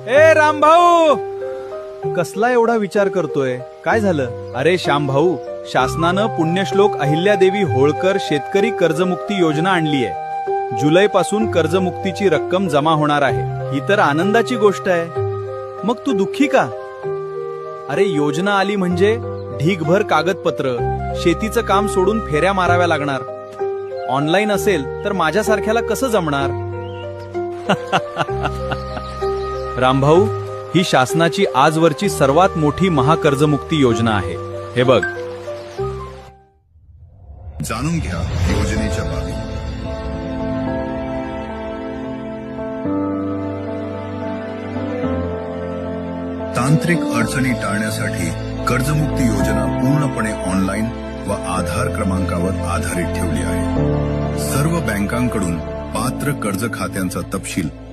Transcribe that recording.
ए रामभाऊ, कसला एवढा विचार करतोय? काय झालं? अरे श्यामभाऊ, शासनानं पुण्यश्लोक अहिल्यादेवी होळकर शेतकरी कर्जमुक्ती योजना आणली आहे. जुलैपासून कर्जमुक्तीची रक्कम जमा होणार आहे. ही तर आनंदाची गोष्ट आहे. मग तू दुःखी का? अरे योजना आली म्हणजे ढीगभर कागदपत्र, शेतीचं काम सोडून फेऱ्या माराव्या लागणार. ऑनलाईन असेल तर माझ्यासारख्याला कसं जमणार? रामभाऊ, ही शासनाची आजवरची सर्वात मोठी महाकर्जमुक्ती योजना आहे. हे बघ. जाणून घ्या योजनेच्या बाबी. तांत्रिक अडचणी टाळण्यासाठी कर्जमुक्ती योजना पूर्णपणे ऑनलाईन व आधार क्रमांकावर आधारित ठेवली आहे. सर्व बँकांकडून पात्र कर्ज खात्यांचा तपशील